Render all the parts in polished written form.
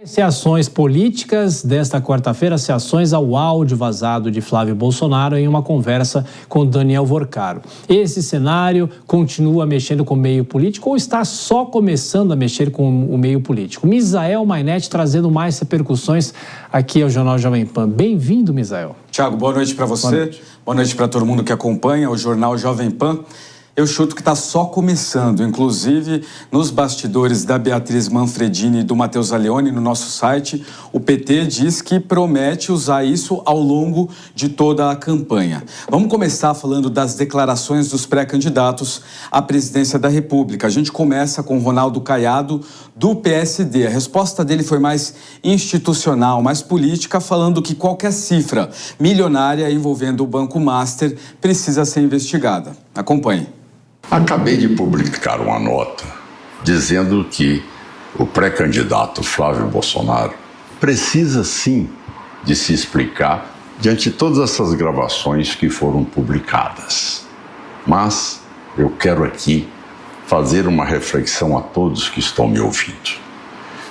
Reações políticas desta quarta-feira, reações ao áudio vazado de Flávio Bolsonaro em uma conversa com Daniel Vorcaro. Esse cenário continua mexendo com o meio político ou está só começando a mexer com o meio político? Misael Mainetti trazendo mais repercussões aqui ao Jornal Jovem Pan. Bem-vindo, Misael. Tiago, boa noite para você, boa noite para todo mundo que acompanha o Jornal Jovem Pan. Eu chuto que está só começando, inclusive nos bastidores da Beatriz Manfredini e do Matheus Allione no nosso site, o PT diz que promete usar isso ao longo de toda a campanha. Vamos começar falando das declarações dos pré-candidatos à presidência da República. A gente começa com Ronaldo Caiado, do PSD. A resposta dele foi mais institucional, mais política, falando que qualquer cifra milionária envolvendo o Banco Master precisa ser investigada. Acompanhe. Acabei de publicar uma nota dizendo que o pré-candidato Flávio Bolsonaro precisa sim de se explicar diante de todas essas gravações que foram publicadas. Mas eu quero aqui fazer uma reflexão a todos que estão me ouvindo.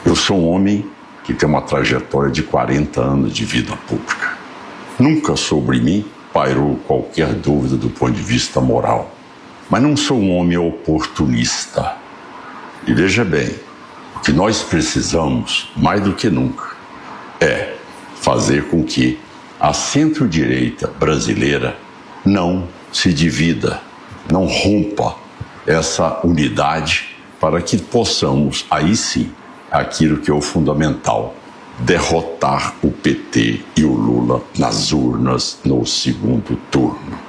Eu sou um homem que tem uma trajetória de 40 anos de vida pública. Nunca sobre mim pairou qualquer dúvida do ponto de vista moral. Mas não sou um homem oportunista. E veja bem, o que nós precisamos, mais do que nunca, é fazer com que a centro-direita brasileira não se divida, não rompa essa unidade para que possamos, aí sim, aquilo que é o fundamental, derrotar o PT e o Lula nas urnas no segundo turno.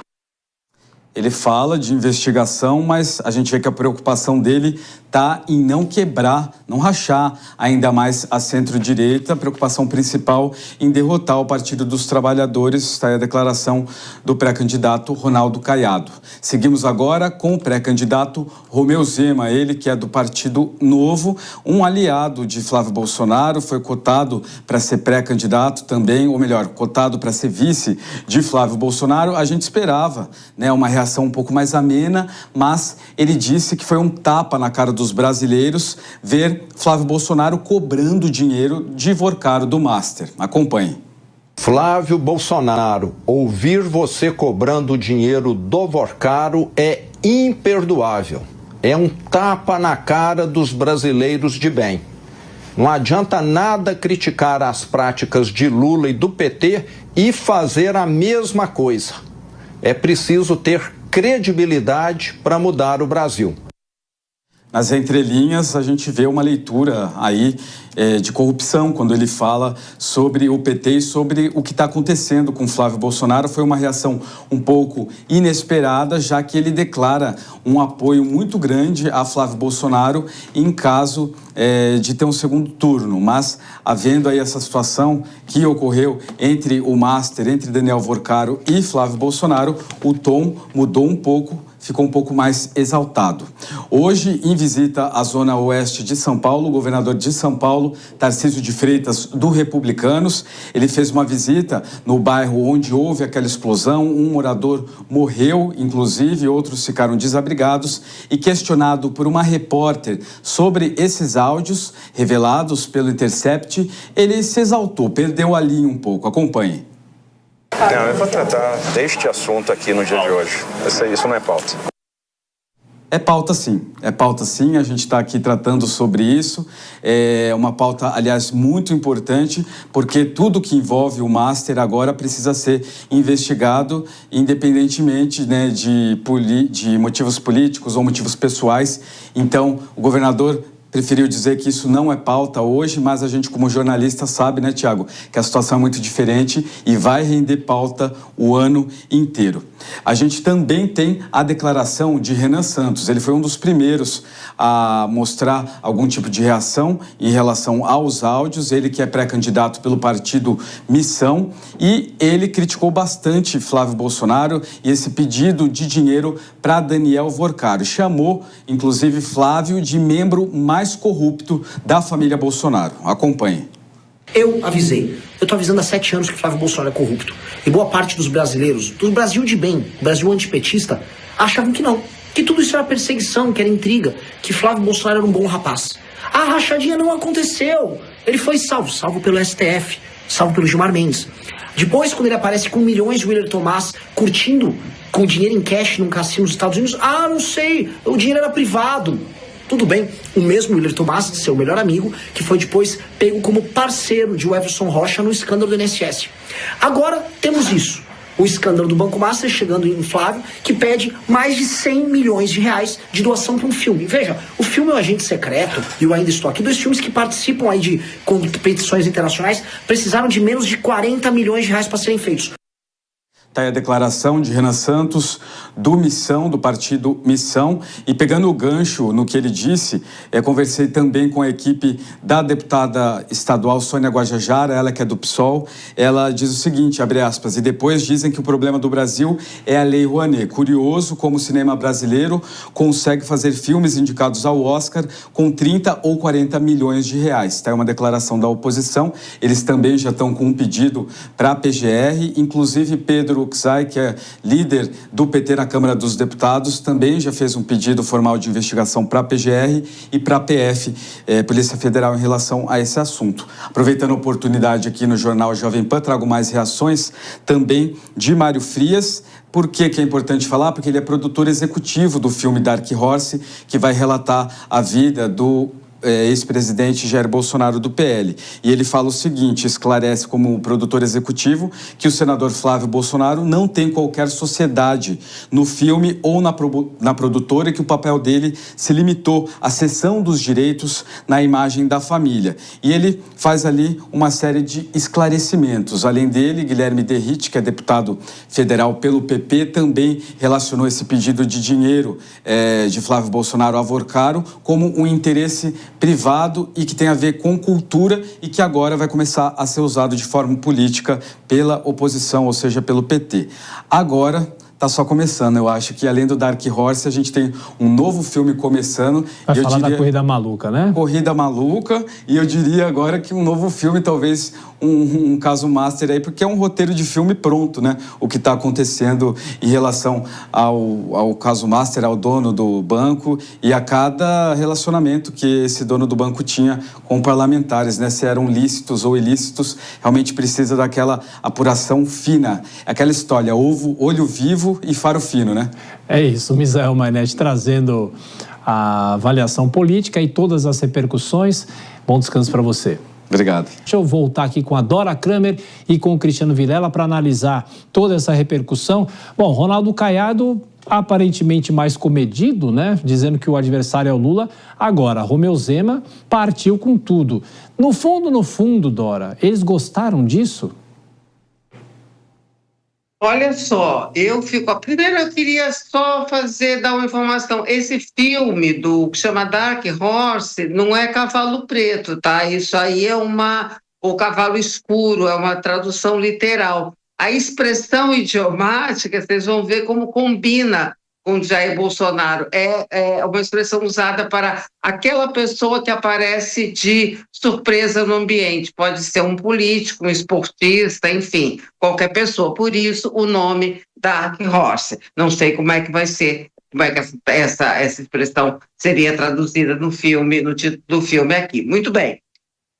Ele fala de investigação, mas a gente vê que a preocupação dele está em não quebrar, não rachar ainda mais a centro-direita. A preocupação principal em derrotar o Partido dos Trabalhadores. Está aí a declaração do pré-candidato Ronaldo Caiado. Seguimos agora com o pré-candidato Romeu Zema, ele que é do Partido Novo, um aliado de Flávio Bolsonaro, foi cotado para ser pré-candidato também, ou melhor, cotado para ser vice de Flávio Bolsonaro. A gente esperava, né, uma reação um pouco mais amena, mas ele disse que foi um tapa na cara dos brasileiros ver Flávio Bolsonaro cobrando dinheiro de Vorcaro do Master. Acompanhe. Flávio Bolsonaro, ouvir você cobrando dinheiro do Vorcaro é imperdoável. É um tapa na cara dos brasileiros de bem. Não adianta nada criticar as práticas de Lula e do PT e fazer a mesma coisa. É preciso ter credibilidade para mudar o Brasil. Nas entrelinhas, a gente vê uma leitura aí de corrupção, quando ele fala sobre o PT e sobre o que está acontecendo com Flávio Bolsonaro. Foi uma reação um pouco inesperada, já que ele declara um apoio muito grande a Flávio Bolsonaro em caso de ter um segundo turno. Mas, havendo aí essa situação que ocorreu entre o Master, entre Daniel Vorcaro e Flávio Bolsonaro, o tom mudou um pouco, ficou um pouco mais exaltado. Hoje, em visita à zona oeste de São Paulo, o governador de São Paulo, Tarcísio de Freitas, do Republicanos, ele fez uma visita no bairro onde houve aquela explosão. Um morador morreu, inclusive, outros ficaram desabrigados, e questionado por uma repórter sobre esses áudios revelados pelo Intercept, ele se exaltou, perdeu a linha um pouco. Acompanhe. Não, eu vou tratar deste assunto aqui no dia de hoje. Isso não é pauta. É pauta sim, a gente está aqui tratando sobre isso. É uma pauta, aliás, muito importante, porque tudo que envolve o Master agora precisa ser investigado, independentemente, né, de motivos políticos ou motivos pessoais. Então, o governador preferiu dizer que isso não é pauta hoje, mas a gente, como jornalista, sabe, né, Tiago, que a situação é muito diferente e vai render pauta o ano inteiro. A gente também tem a declaração de Renan Santos. Ele foi um dos primeiros a mostrar algum tipo de reação em relação aos áudios. Ele que é pré-candidato pelo partido Missão, e ele criticou bastante Flávio Bolsonaro e esse pedido de dinheiro para Daniel Vorcaro. Chamou, inclusive, Flávio de membro mais corrupto da família Bolsonaro. Acompanhe. Eu avisei. Eu tô avisando há 7 anos que Flávio Bolsonaro é corrupto. E boa parte dos brasileiros, do Brasil de bem, Brasil antipetista, achavam que não. Que tudo isso era perseguição, que era intriga, que Flávio Bolsonaro era um bom rapaz. A rachadinha não aconteceu. Ele foi salvo pelo STF, salvo pelo Gilmar Mendes. Depois, quando ele aparece com milhões de Willer Tomás curtindo com dinheiro em cash num cassino nos Estados Unidos, não sei, o dinheiro era privado. Tudo bem, o mesmo Willer Tomás, seu melhor amigo, que foi depois pego como parceiro de Everson Rocha no escândalo do INSS. Agora temos isso. O escândalo do Banco Master chegando em Flávio, que pede mais de 100 milhões de reais de doação para um filme. Veja, o filme é o Agente Secreto e o Ainda Estou Aqui, 2 filmes que participam aí de competições internacionais, precisaram de menos de 40 milhões de reais para serem feitos. Está aí a declaração de Renan Santos, do Missão, do partido Missão. E pegando o gancho no que ele disse, conversei também com a equipe da deputada estadual Sônia Guajajara, ela que é do PSOL. Ela diz o seguinte, abre aspas, e depois dizem que o problema do Brasil é a Lei Rouanet. Curioso como o cinema brasileiro consegue fazer filmes indicados ao Oscar com 30 ou 40 milhões de reais. Está aí uma declaração da oposição. Eles também já estão com um pedido para a PGR, inclusive Pedro Xay, que é líder do PT na Câmara dos Deputados, também já fez um pedido formal de investigação para a PGR e para a PF, Polícia Federal, em relação a esse assunto. Aproveitando a oportunidade aqui no Jornal Jovem Pan, trago mais reações também de Mário Frias. Por que é importante falar? Porque ele é produtor executivo do filme Dark Horse, que vai relatar a vida do ex-presidente Jair Bolsonaro do PL. E ele fala o seguinte, esclarece como produtor executivo que o senador Flávio Bolsonaro não tem qualquer sociedade no filme ou na produtora e que o papel dele se limitou à cessão dos direitos na imagem da família. E ele faz ali uma série de esclarecimentos. Além dele, Guilherme Derrite, que é deputado federal pelo PP, também relacionou esse pedido de dinheiro de Flávio Bolsonaro a Vorcaro como um interesse privado e que tem a ver com cultura e que agora vai começar a ser usado de forma política pela oposição, ou seja, pelo PT. Agora está só começando, eu acho que além do Dark Horse a gente tem um novo filme começando. Vai falar da Corrida Maluca, né? Corrida Maluca, e eu diria agora que um novo filme, talvez um caso master aí, porque é um roteiro de filme pronto, né? O que está acontecendo em relação ao caso master, ao dono do banco e a cada relacionamento que esse dono do banco tinha com parlamentares, né? Se eram lícitos ou ilícitos, realmente precisa daquela apuração fina. Aquela história, ovo, olho vivo e faro fino, né? É isso, Misael Mainete trazendo a avaliação política e todas as repercussões. Bom descanso para você. Obrigado. Deixa eu voltar aqui com a Dora Kramer e com o Cristiano Vilela para analisar toda essa repercussão. Bom, Ronaldo Caiado aparentemente mais comedido, né? Dizendo que o adversário é o Lula. Agora, Romeu Zema partiu com tudo. No fundo, Dora, eles gostaram disso? Olha só, primeiro eu queria só dar uma informação. Esse filme que chama Dark Horse não é Cavalo Preto, tá? Isso aí é o Cavalo Escuro, é uma tradução literal. A expressão idiomática, vocês vão ver como combina com Jair Bolsonaro. É uma expressão usada para aquela pessoa que aparece de surpresa no ambiente. Pode ser um político, um esportista, enfim, qualquer pessoa. Por isso, o nome Dark Horse. Não sei como é que vai ser, como é que essa expressão seria traduzida no filme, no título do filme aqui. Muito bem.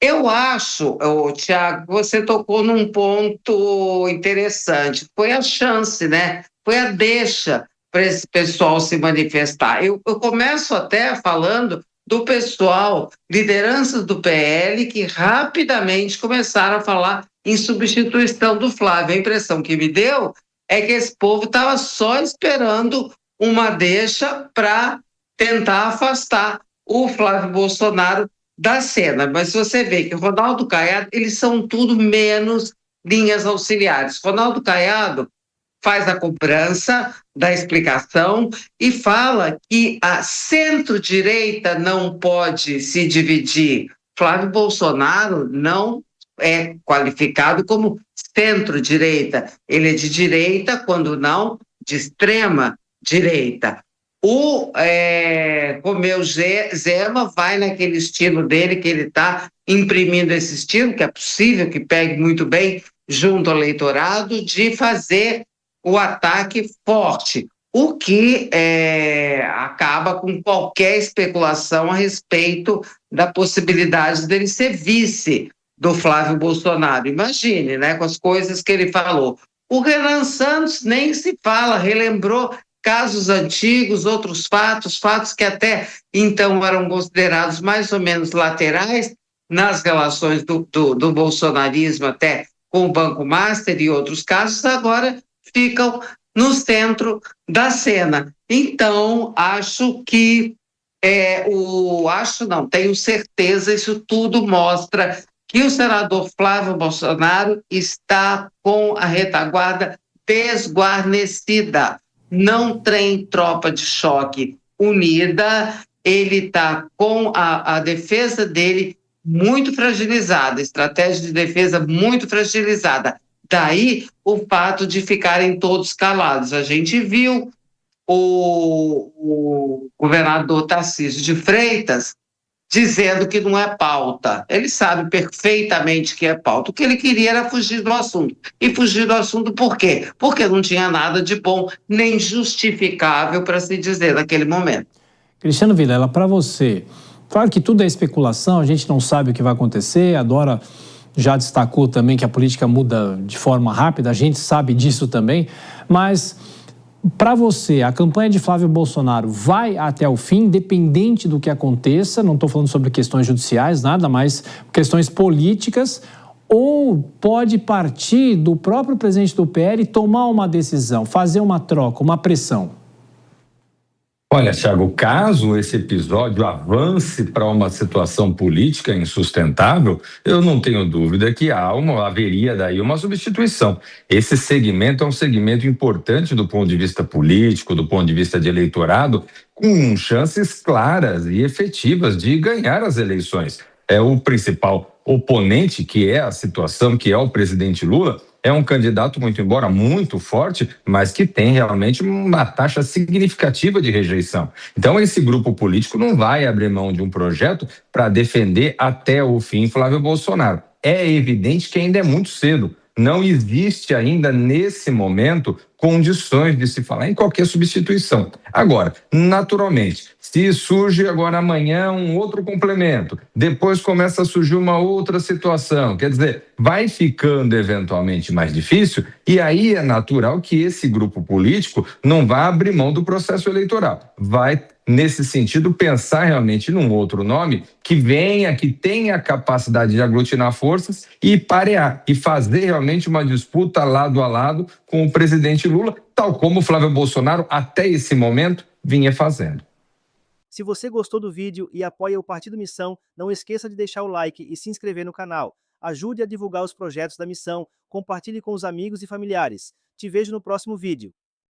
Eu acho, Tiago, que você tocou num ponto interessante. Foi a chance, né? Foi a deixa para esse pessoal se manifestar. Eu começo até falando do pessoal, lideranças do PL, que rapidamente começaram a falar em substituição do Flávio. A impressão que me deu é que esse povo estava só esperando uma deixa para tentar afastar o Flávio Bolsonaro da cena. Mas você vê que Ronaldo Caiado, eles são tudo menos linhas auxiliares. Ronaldo Caiado faz a cobrança da explicação e fala que a centro-direita não pode se dividir. Flávio Bolsonaro não é qualificado como centro-direita. Ele é de direita, quando não, de extrema-direita. O Romeu Zema vai naquele estilo dele, que ele está imprimindo esse estilo, que é possível que pegue muito bem junto ao eleitorado, de fazer o ataque forte, o que acaba com qualquer especulação a respeito da possibilidade dele ser vice do Flávio Bolsonaro. Imagine, né, com as coisas que ele falou. O Renan Santos nem se fala, relembrou casos antigos, outros fatos que até então eram considerados mais ou menos laterais nas relações do bolsonarismo até com o Banco Master e outros casos, agora ficam no centro da cena. Então, tenho certeza, isso tudo mostra que o senador Flávio Bolsonaro está com a retaguarda desguarnecida. Não tem tropa de choque unida, ele está com a defesa dele muito fragilizada, estratégia de defesa muito fragilizada. Daí o fato de ficarem todos calados. A gente viu o governador Tarcísio de Freitas dizendo que não é pauta. Ele sabe perfeitamente que é pauta. O que ele queria era fugir do assunto. E fugir do assunto por quê? Porque não tinha nada de bom nem justificável para se dizer naquele momento. Cristiano Vilela, para você, claro que tudo é especulação, a gente não sabe o que vai acontecer, a Dora já destacou também que a política muda de forma rápida, a gente sabe disso também, mas para você, a campanha de Flávio Bolsonaro vai até o fim, independente do que aconteça, não estou falando sobre questões judiciais, nada, mas questões políticas, ou pode partir do próprio presidente do PL tomar uma decisão, fazer uma troca, uma pressão? Olha, Thiago, caso esse episódio avance para uma situação política insustentável, eu não tenho dúvida que haveria daí uma substituição. Esse segmento é um segmento importante do ponto de vista político, do ponto de vista de eleitorado, com chances claras e efetivas de ganhar as eleições. É o principal oponente, que é a situação, que é o presidente Lula, é um candidato, muito embora muito forte, mas que tem realmente uma taxa significativa de rejeição. Então, esse grupo político não vai abrir mão de um projeto para defender até o fim Flávio Bolsonaro. É evidente que ainda é muito cedo. Não existe ainda, nesse momento, condições de se falar em qualquer substituição. Agora, naturalmente, se surge agora amanhã um outro complemento, depois começa a surgir uma outra situação, quer dizer, vai ficando eventualmente mais difícil, e aí é natural que esse grupo político não vá abrir mão do processo eleitoral. Vai, nesse sentido, pensar realmente num outro nome que venha, que tenha a capacidade de aglutinar forças e parear, e fazer realmente uma disputa lado a lado com o presidente Lula, tal como o Flávio Bolsonaro, até esse momento, vinha fazendo. Se você gostou do vídeo e apoia o Partido Missão, não esqueça de deixar o like e se inscrever no canal. Ajude a divulgar os projetos da Missão, compartilhe com os amigos e familiares. Te vejo no próximo vídeo.